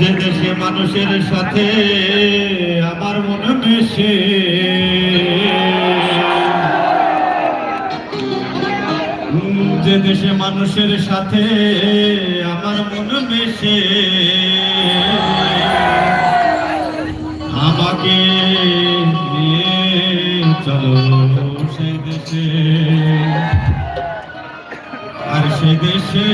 যে দেশে মানুষের সাথে আমার মন মিশে, যে দেশে মানুষের সাথে আমার মন মিশে, আমাকে নিয়ে চলো সে দেশে, আর সে দেশে